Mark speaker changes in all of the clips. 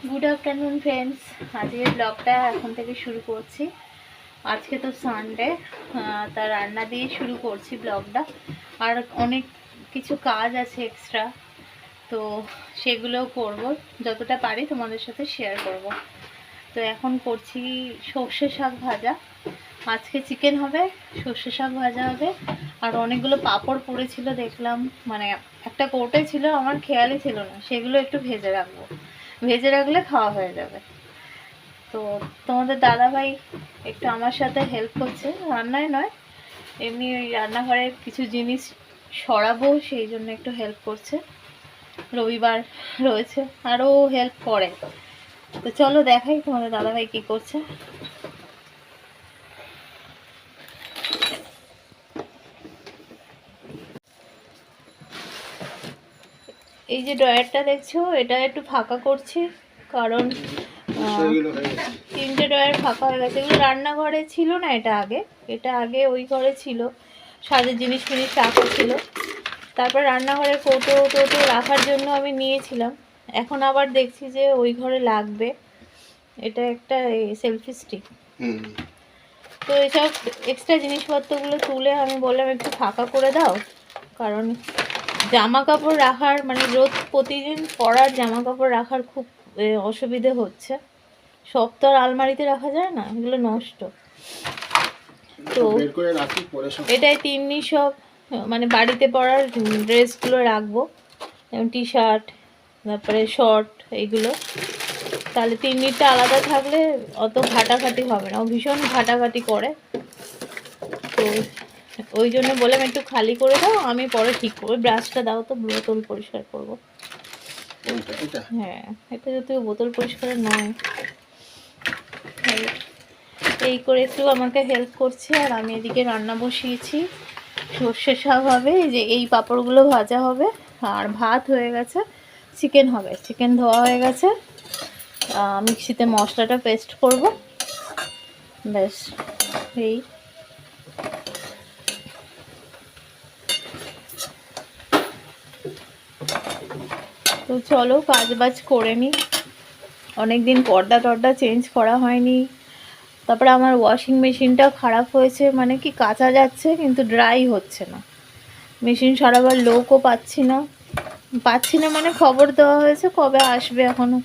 Speaker 1: Good afternoon friends, আজকের ব্লগটা এখন থেকে শুরু করছি। আজকে তো সানডে, তার রান্না দিয়ে শুরু করছি ব্লগটা। আর অনেক কিছু কাজ আছে এক্সট্রা, তো সেগুলোও করব, যতটা পারি তোমাদের সাথে শেয়ার করব। তো এখন করছি সর্ষে শাক ভাজা। আজকে চিকেন হবে, সর্ষে শাক ভাজা হবে, আর অনেকগুলো পাঁপড় পড়েছিল দেখলাম, মানে একটা কৌটায় ছিল, আমার খেয়ালই ছিল না, সেগুলো একটু ভেজে রাখবো। ভেজে রাখলে খাওয়া হয়ে যাবে। তো তোমাদের দাদাভাই একটু আমার সাথে হেল্প করছে, রান্নায় নয়, এমনি ওই রান্নাঘরের কিছু জিনিস সরাবো, সেই জন্য একটু হেল্প করছে। রবিবার রয়েছে, আরও হেল্প করে। তো চলো দেখাই তোমাদের দাদাভাই কি করছে। এই যে ড্রয়ারটা দেখছো, এটা একটু ফাঁকা করছি, কারণ তিনটে ড্রয়ার ফাঁকা হয়ে গেছে। এগুলো রান্নাঘরে ছিল না, এটা আগে ওই ঘরে ছিল, সাজের জিনিস ফিনিস রাখা ছিল। তারপর রান্নাঘরে কৌটো টৌটো রাখার জন্য আমি নিয়েছিলাম, এখন আবার দেখছি যে ওই ঘরে লাগবে। এটা একটা সেলফি স্টিক। তো এইসব এক্সট্রা জিনিসপত্রগুলো তুলে আমি বললাম একটু ফাঁকা করে দাও, কারণ জামা কাপড় রাখার, মানে রোজ প্রতিদিন পরার জামা কাপড় রাখার খুব অসুবিধে হচ্ছে। সব তো আর আলমারিতে রাখা যায় না, এগুলো নষ্ট। তো এটাই তিন্নি সব, মানে বাড়িতে পরার ড্রেসগুলো রাখবো, যেমন টি শার্ট, তারপরে শর্ট, এইগুলো। তাহলে তিন্নিটা আলাদা থাকলে অত ঘাটাঘাটি হবে না, ও ভীষণ ঘাটাঘাটি করে। তো ওই জন্য বললাম একটু খালি করে দাও, আমি পরে ঠিক করবো। ব্রাশটা দাও তো, বোতল পরিষ্কার করবো। হ্যাঁ, এটা যদিও বোতল পরিষ্কারের নয়। এই করে একটু আমাকে হেল্প করছে, আর আমি এদিকে রান্না বসিয়েছি। সর্ষে শাক হবে, যে এই পাঁপড়গুলো ভাজা হবে, আর ভাত হয়ে গেছে। চিকেন হবে, চিকেন ধোয়া হয়ে গেছে, মিক্সিতে মশলাটা পেস্ট করব, ব্যাস। এই তো চলো কাজ বাজ করে নিই। অনেকদিন পর্দা টর্দা চেঞ্জ করা হয়নি। তারপরে আমার ওয়াশিং মেশিনটা খারাপ হয়েছে, মানে কি কাচা যাচ্ছে কিন্তু ড্রাই হচ্ছে না। মেশিন সারাবার লোকও পাচ্ছি না, মানে খবর দেওয়া হয়েছে কবে আসবে, এখনো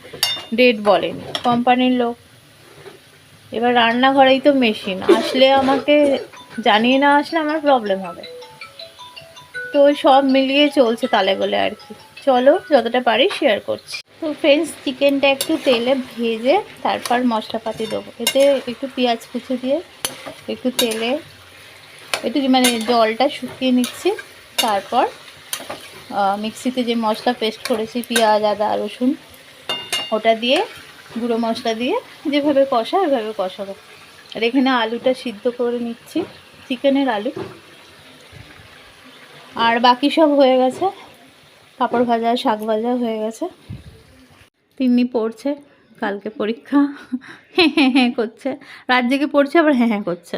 Speaker 1: ডেট বলেনি কোম্পানির লোক। এবার রান্নাঘরেই তো মেশিন, আসলে আমাকে জানিয়ে না আসলে আমার প্রবলেম হবে। তো সব মিলিয়ে চলছে তালে বলে আর কি। চলো যতটা পারি শেয়ার করছি। তো ফ্রেন্ডস, চিকেনটা একটু তেলে ভেজে তারপর মশলাপাতি দেবো। এতে একটু পেঁয়াজ কুচি দিয়ে একটু তেলে একটু মানে জলটা শুকিয়ে নিচ্ছি। তারপর মিক্সিতে যে মশলা পেস্ট করেছি, পেঁয়াজ আদা রসুন, ওটা দিয়ে গুঁড়ো মশলা দিয়ে যেভাবে কষা ওইভাবে কষাবো। আর এখানে আলুটা সিদ্ধ করে নিচ্ছি, চিকেনের আলু। আর বাকি সব হয়ে গেছে, পাঁপড় ভাজা শাক ভাজা হয়ে গেছে। তিন্নি পড়ছে, কালকে পরীক্ষা, হ্যাঁ হ্যাঁ হ্যাঁ করছে, রাত জেগে পড়ছে, আবার হ্যাঁ হ্যাঁ করছে।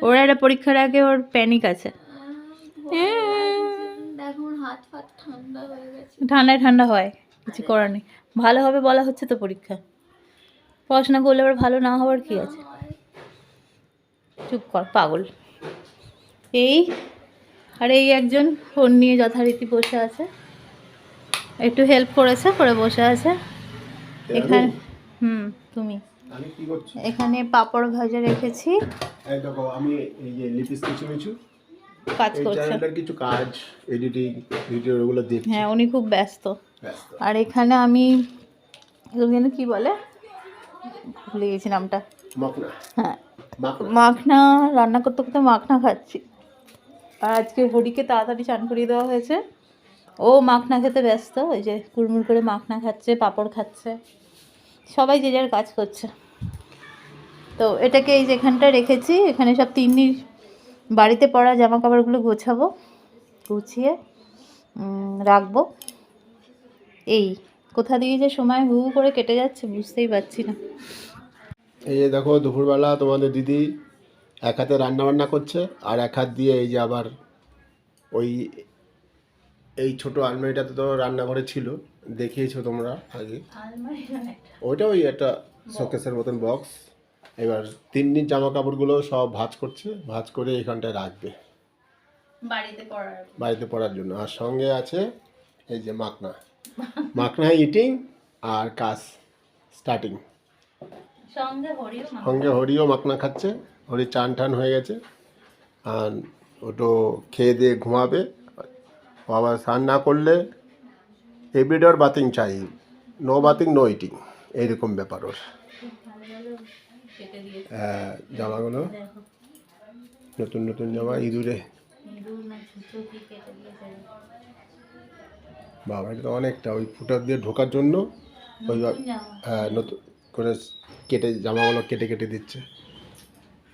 Speaker 1: ওর একটা পরীক্ষার আগে ওর প্যানিক আছে। ঠান্ডায় ঠান্ডা হয়, কিছু করার নেই। ভালো হবে বলা হচ্ছে তো পরীক্ষা, পড়াশোনা করলে আবার ভালো না হওয়ার কি আছে। চুপ কর পাগল। এই আর এই একজন ফোন নিয়ে যথারীতি বসে আছে, একটু হেল্প করেছে, করে বসে আছে এখানে। তুমি এখানে পাঁপড় ভাজা রেখেছি,
Speaker 2: এই দেখো আমি এই যে লিপস্টিক কিছু
Speaker 1: কাজ করছে,
Speaker 2: চ্যানেলটার কিছু কাজ, এডিটিং ভিডিও ওগুলো দেখছি।
Speaker 1: হ্যাঁ উনি খুব ব্যস্ত। আর এখানে আমি এগুলো কি বলে, ভুলে গেছি নামটা।
Speaker 2: মাখনা।
Speaker 1: হ্যাঁ, মাখনা রান্না করতে করতে মাখনা খাচ্ছি। আর আজকে হরিকে তাড়াতাড়ি চান করিয়ে দেওয়া হয়েছে, ও মাখনা খেতে ব্যস্ত। ওই যে কুড়মুড় করে মাখনা খাচ্ছে, পাঁপড় খাচ্ছে, সবাই যে যার কাজ করছে। তো এটাকে এই যেখানটা রেখেছি, এখানে সব তিন্নির বাড়িতে পরা জামা কাপড়গুলো গোছাবো, গুছিয়ে রাখবো। এই কোথা দিয়ে যে সময় হু করে কেটে যাচ্ছে বুঝতেই পারছি না।
Speaker 2: এই যে দেখো দুপুরবেলা তোমাদের দিদি এক হাতে রান্না বান্না করছে, আর এক হাত দিয়ে এই যে আবার ওই এই ছোট আলমারিটাতে তো রান্নাঘরে ছিল, দেখিয়েছো তোমরা আগে,
Speaker 1: আলমারি না একটা
Speaker 2: ওইটা ওই একটা শোকেসের মতন বক্স। এবার তিন্নির জামা কাপড়গুলো সব ভাঁজ করছে, ভাঁজ করে এখানটায় রাখবে বাড়িতে পরার জন্য। আর সঙ্গে আছে এই যে মাখনা, মাখনা ইটিং আর কাজ স্টার্টিং। সঙ্গে হরিও মাখনা খাচ্ছে, হরি চান টান হয়ে গেছে, আর ওটো খেয়ে দিয়ে ঘুমাবে। আবার স্নান না করলে এভরিডে ওর বাথিং চাই, নো বাথিং নো ইটিং, এইরকম ব্যাপার ওর। জামাগুলো নতুন নতুন জামা, ইঁদুরে বাবা, এটা তো অনেকটা, ওই ফুটার দিয়ে ঢোকার জন্য ওই নতুন করে কেটে জামাগুলো কেটে কেটে দিচ্ছে।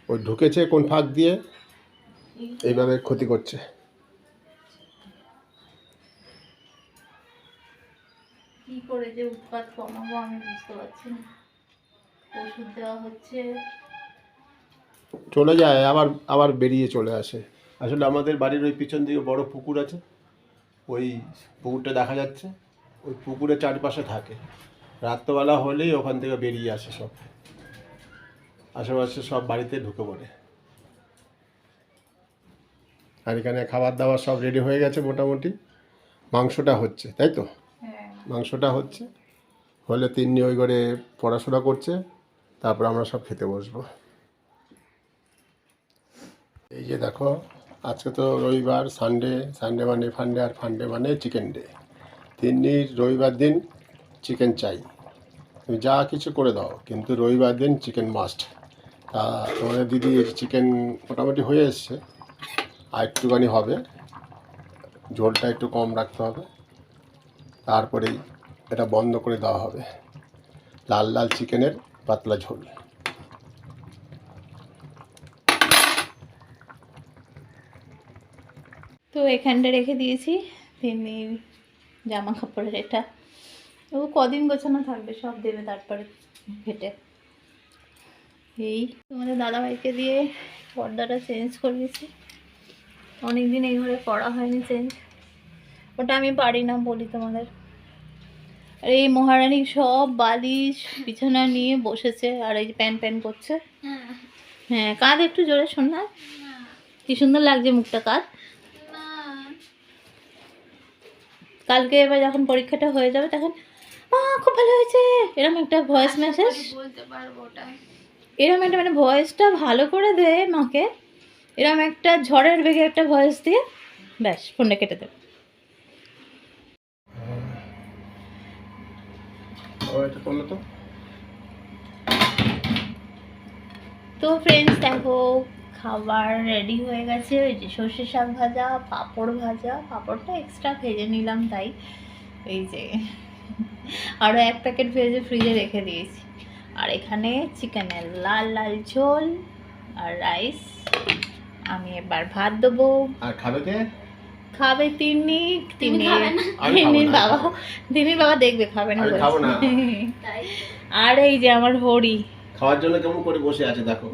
Speaker 2: ওই ঢুকেছে কোন ফাঁক দিয়ে, এইভাবে ক্ষতি করছে।
Speaker 1: কি করে যে উৎপাত কমাবো আমি বুঝতে পারছি না। ওষুধ দেওয়া হচ্ছে,
Speaker 2: চলে যায় আবার আবার বেরিয়ে চলে আসে। আসলে আমাদের বাড়ির ওই পিছন দিকে বড় পুকুর আছে, ওই পুকুরটা দেখা যাচ্ছে, ওই পুকুরের চারপাশে থাকে। রাত্রবেলা হলেই ওখান থেকে বেরিয়ে আসে সব, আশেপাশে সব বাড়িতে ঢুকে পড়ে। আর এখানে খাবার দাবার সব রেডি হয়ে গেছে মোটামুটি। মাংসটা হচ্ছে, তাই তো? মাংসটা হচ্ছে, হলে তিন্নি ওই ঘরে পড়াশোনা করছে, তারপর আমরা সব খেতে বসবো। এই যে দেখো, আজকে তো রবিবার, সানডে মানে ফান্ডে, আর ফান্ডে মানে চিকেন ডে। তিন্নির রবিবার দিন চিকেন চাই, তুমি যা কিছু করে দাও, কিন্তু রবিবার দিন চিকেন মাস্ট। তা তোমাদের দিদি চিকেন মোটামুটি হয়ে এসছে, আর একটুখানি হবে, ঝোলটা একটু কম রাখতে হবে, তারপরেই এটা বন্ধ করে দেওয়া হবে। লাল লাল চিকেনের পাতলা ঝোল।
Speaker 1: তো এখানটা রেখে দিয়েছি তিন্নির জামা কাপড়ের। এটা ও কদিন গোছানো থাকবে, সব দেবে তারপরে ঘেটে। এই তোমাদের দাদাভাইকে দিয়ে পর্দাটা চেঞ্জ করিয়েছি, অনেকদিন এই ঘরে করা হয়নি চেঞ্জ। ওটা আমি পারি না বলি তোমাদের। আর এই মহারানী সব বালিশ বিছানা নিয়ে বসেছে, আর এই যে প্যান প্যান করছে। হ্যাঁ, কাঁধ একটু জোরে, শোন না কি সুন্দর লাগছে মুখটা, কাঁধ। কালকে এবার যখন পরীক্ষাটা হয়ে যাবে তখন খুব ভালো হয়েছে এরকম একটা ভয়েস মেসেজ বলতে পারবো। ওটা এরকম একটা মানে ভয়েসটা ভালো করে দে মাকে, এরকম একটা ঝড়ের বেগে একটা ভয়েস দিয়ে ব্যাস ফোনটা কেটে দেবে। তো ফ্রেন্ডস দেখো, খাবার রেডি হয়ে গেছে। ওই যে সর্ষে শাক ভাজা, পাঁপড় ভাজা, পাঁপড়টা এক্সট্রা ভেজে নিলাম তাই। এই যে আরও এক প্যাকেট ভেজে ফ্রিজে রেখে দিয়েছি। আর এখানে চিকেনের লাল লাল ঝোল আর রাইস। আমি এবার ভাত দেবো।
Speaker 2: আর খাবে কে?
Speaker 1: খাবে তিন্নির বাবা দেখবে, খাবে না আর এই যে আমার হরি
Speaker 2: খাওয়ার জন্য কেমন করে বসে আছে দেখো,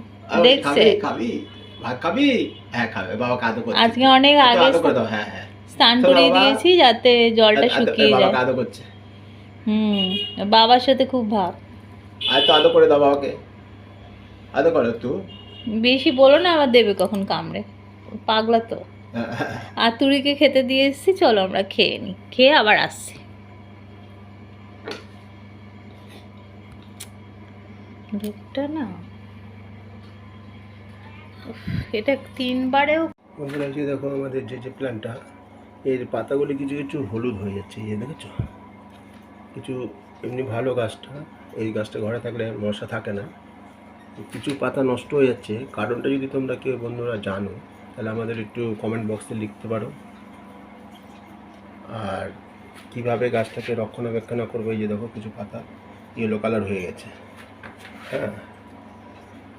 Speaker 1: দেখছে।
Speaker 2: খাবি ভাত খাবি? হ্যাঁ খাবে, বাবা কাঁদো করছে।
Speaker 1: আজকে অনেক আগে স্নান করে দিয়েছি যাতে জলটা শুকিয়ে যায়।
Speaker 2: কাঁদো করছে।
Speaker 1: বাবার সাথে খুব ভাব।
Speaker 2: আর তো আদো করে দাও বাবাকে, আদো করো একটু।
Speaker 1: বেশি বলো না, আবার দেবে কখন কামড়ে, পাগলা তো। আর তুরিকে খেতে দিয়ে এসেছি, চলো আমরা খেয়ে নিই, খেয়ে আবার আসছি। দুধটা না এটা 3 বারেও।
Speaker 2: বন্ধুরা এই দেখো, আমাদের যে প্ল্যান্টটা, এর পাতাগুলি কিছু কিছু হলুদ হয়ে যাচ্ছে, এই দেখেছো? কিছু এমনি ভালো গাছটা, এই গাছটা ঘরে থাকলে মশা থাকে না, কিছু পাতা নষ্ট হয়ে যাচ্ছে। কারণটা যদি তোমরা কেউ বন্ধুরা জানো তাহলে আমাদের একটু কমেন্ট বক্সে লিখতে পারো। আর কিভাবে গাছটাকে রক্ষণাবেক্ষণ করবো, এই যে দেখো কিছু পাতা ইয়েলো কালার হয়ে গেছে। হ্যাঁ,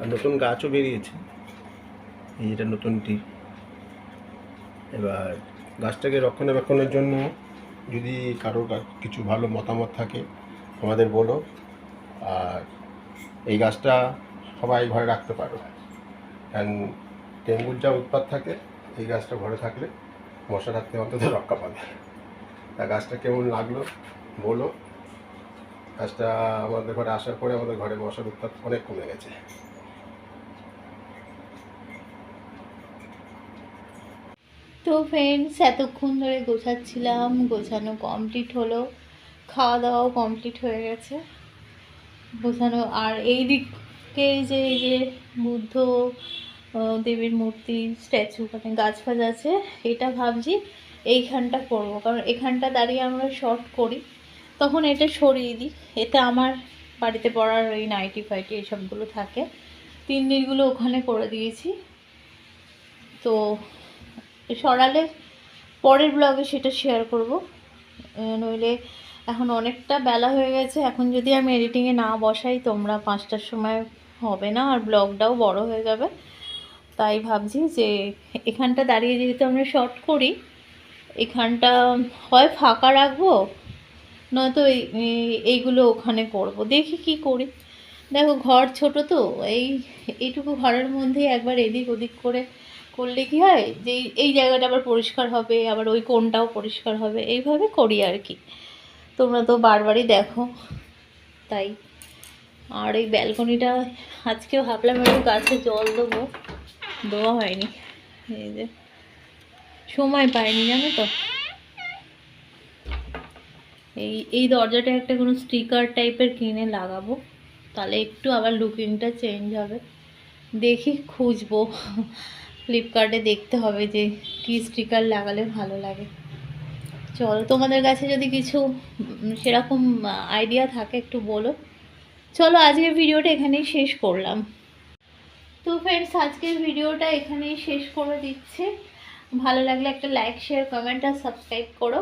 Speaker 2: আর নতুন গাছও বেরিয়েছে, এই যেটা নতুন টিপ। এবার গাছটাকে রক্ষণাবেক্ষণের জন্য যদি কারোর কিছু ভালো মতামত থাকে আমাদের বলো। আর এই গাছটা সবাই ঘরে রাখতে পারো, কারণ ডেঙ্গুর যা উৎপাত থাকে, এই গাছটা ঘরে থাকলে মশা থাকতে অন্তত রক্ষা পাবে। তা গাছটা কেমন লাগলো বলো। আজটা আমাদের ঘরে আসার পরে আমাদের ঘরে মশার উৎপাত অনেক কমে গেছে।
Speaker 1: তো ফ্রেন্ডস, এতক্ষণ ধরে গোছাচ্ছিলাম, গোছানো কমপ্লিট হলো, খাওয়া দাওয়াও কমপ্লিট হয়ে গেছে গোছানো। আর এই দিকে যে এই যে বুদ্ধ দেবীর মূর্তি স্ট্যাচু মানে গাছ ফাছ আছে, এটা ভাবছি এইখানটা করবো, কারণ এখানটা দাঁড়িয়ে আমরা শর্ট করি, তখন এটা সরিয়ে দিই, এতে আমার বাড়িতে পড়ার ওই নাইটি ফাইটি এইসবগুলো থাকে। তিন্নিরগুলো ওখানে করে দিয়েছি, তো সরালে পরের ব্লগে সেটা শেয়ার করব। নইলে এখন অনেকটা বেলা হয়ে গেছে, এখন যদি আমি এডিটিংয়ে না বসাই তোমরা 5টার সময় হবে না, আর ব্লগটাও বড় হয়ে যাবে। তাই ভাবছি যে এখানটা দাঁড়িয়ে যেহেতু আমরা শর্ট করি, এখানটা হয় ফাঁকা রাখবো, নয়তো এইগুলো ওখানে করব, দেখি কি করি। দেখো ঘর ছোট তো, এইটুকু ঘরের মধ্যেই একবার এদিক ওদিক করে করলে কি হয় যে এই জায়গাটা আবার পরিষ্কার হবে, আবার ওই কোণটাও পরিষ্কার হবে, এইভাবে করি আর কি। তোমরা তো বারবারই দেখো, তাই। আর এই ব্যালকনিটা আজকেও ভাবলাম একটু গাছে জল দেবো, দেওয়া হয়নি, এই যে সময় পাইনি জানো তো। এই দরজাটা একটা কোনো স্টিকার টাইপের কিনে লাগাবো, তাহলে একটু আবার লুকিংটা চেঞ্জ হবে। দেখি খুঁজবো, ফ্লিপকার্টে দেখতে হবে যে কি স্টিকার লাগালে ভালো লাগে। চলো, তোমাদের কাছে যদি কিছু সেরকম আইডিয়া থাকে একটু বলো। চলো, আজকের ভিডিওটা এখানেই শেষ করলাম। তো ফ্রেন্ডস, আজকের ভিডিওটা এখানেই শেষ করে দিচ্ছি। ভালো লাগলে একটা লাইক, শেয়ার, কমেন্ট আর সাবস্ক্রাইব করো,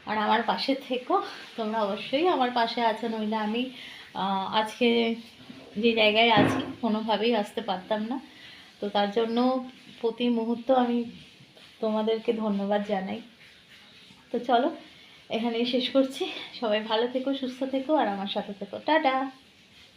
Speaker 1: আর আমার পাশে থেকো। তোমরা অবশ্যই আমার পাশে আছো, নইলে আমি আজকে যে জায়গায় আছি কোনোভাবেই আসতে পারতাম না। তো তার জন্য প্রতি মুহূর্ত আমি তোমাদেরকে ধন্যবাদ জানাই। তো চলো, এখানেই শেষ করছি। সবাই ভালো থেকো, সুস্থ থেকো আর আমার সাথে থেকো। টাটা।